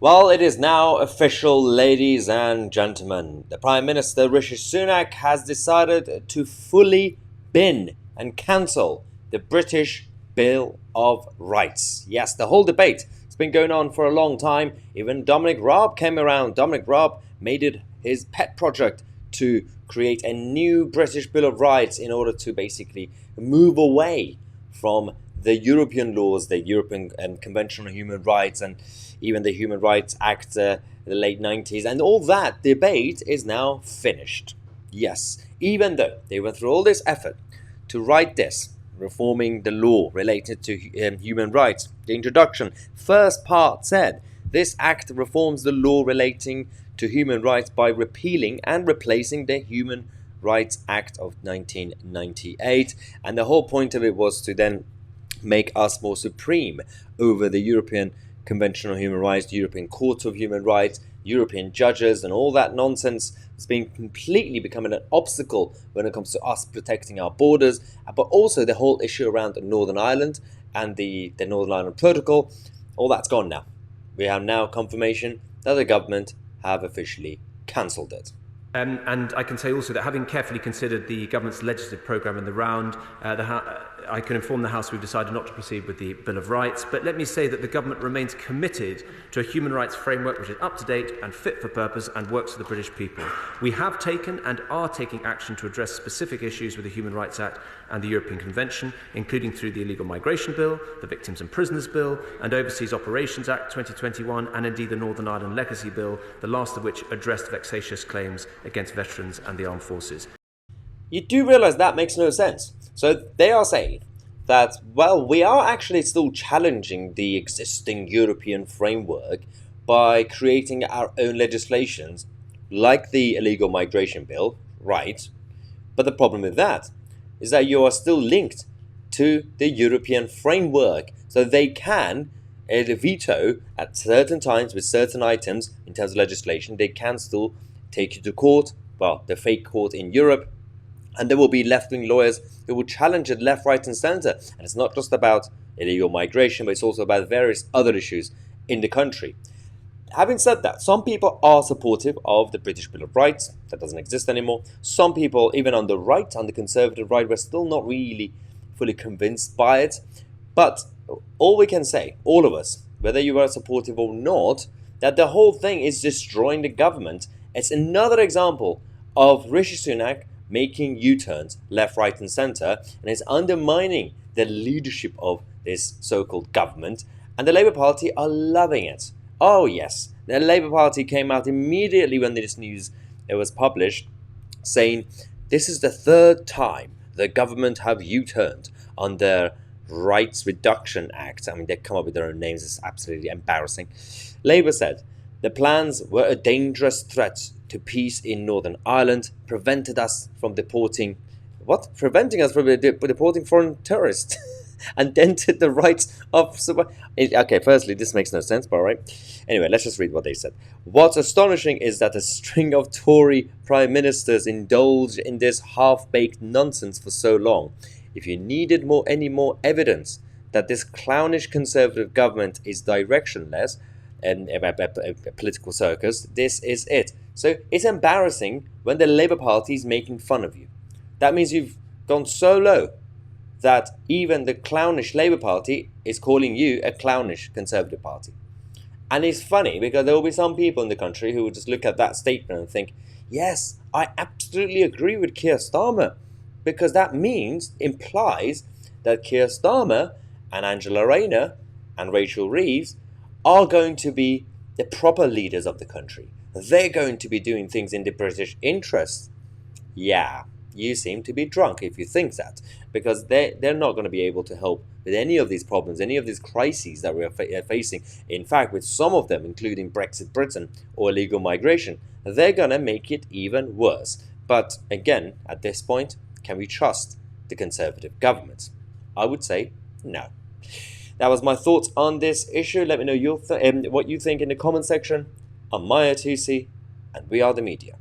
Well, it is now official, ladies and gentlemen. The Prime Minister Rishi Sunak has decided to fully bin and cancel the British Bill of Rights. Yes, the whole debate has been going on for a long time. Even Dominic Raab came around. Dominic Raab made it his pet project to create a new British Bill of Rights in order to basically move away from the European laws, the European Convention on Human Rights, and even the Human Rights Act in the late 90s. And all that debate is now finished. Yes, even though they went through all this effort to write this, reforming the law related to human rights. The introduction, first part said, this act reforms the law relating to human rights by repealing and replacing the Human Rights Act of 1998. And the whole point of it was to then make us more supreme over the European Convention on Human Rights, the European Court of Human Rights, European judges, and all that nonsense has been completely becoming an obstacle when it comes to us protecting our borders, but also the whole issue around Northern Ireland and the Northern Ireland Protocol. All that's gone now. We have now confirmation that the government have officially cancelled it. And I can say also that having carefully considered the government's legislative programme in the round, I can inform the House we've decided not to proceed with the Bill of Rights. But let me say that the government remains committed to a human rights framework which is up to date and fit for purpose and works for the British people. We have taken and are taking action to address specific issues with the Human Rights Act and the European Convention, including through the Illegal Migration Bill, the Victims and Prisoners Bill, and Overseas Operations Act 2021, and indeed the Northern Ireland Legacy Bill, the last of which addressed vexatious claims against veterans and the armed forces. You do realise that makes no sense. So they are saying that, well, we are actually still challenging the existing European framework by creating our own legislations, like the Illegal Migration Bill, right? But the problem with that is that you are still linked to the European framework. So they can veto at certain times with certain items in terms of legislation. They can still take you to court, well, the fake court in Europe, and there will be left-wing lawyers who will challenge it left, right, and centre. And it's not just about illegal migration, but it's also about various other issues in the country. Having said that, some people are supportive of the British Bill of Rights. That doesn't exist anymore. Some people, even on the right, on the conservative right, were still not really fully convinced by it. But all we can say, all of us, whether you are supportive or not, that the whole thing is destroying the government. It's another example of Rishi Sunak making U-turns left, right, and centre, and it's undermining the leadership of this so-called government. And the Labour Party are loving it. Oh yes, the Labour Party came out immediately when this news was published, saying this is the third time the government have U-turned on their Rights Reduction Act. I mean, they come up with their own names. It's absolutely embarrassing. Labour said the plans were a dangerous threat to peace in Northern Ireland, preventing us from deporting foreign tourists, and dented the rights of... Okay, firstly, this makes no sense, but all right. Anyway, let's just read what they said. What's astonishing is that a string of Tory prime ministers indulged in this half-baked nonsense for so long. If you needed any more evidence that this clownish Conservative government is directionless and a political circus, this is it. So it's embarrassing when the Labour Party is making fun of you. That means you've gone so low that even the clownish Labour Party is calling you a clownish Conservative Party. And it's funny because there will be some people in the country who will just look at that statement and think, yes, I absolutely agree with Keir Starmer, because that implies that Keir Starmer and Angela Rayner and Rachel Reeves are going to be the proper leaders of the country. They're going to be doing things in the British interest. Yeah, you seem to be drunk if you think that, because they're not going to be able to help with any of these problems, any of these crises that we are facing. In fact, with some of them, including Brexit Britain or illegal migration, they're going to make it even worse. But again, at this point, can we trust the Conservative government? I would say no. That was my thoughts on this issue. Let me know what you think in the comment section. I'm Mahyar Tousi, and we are the media.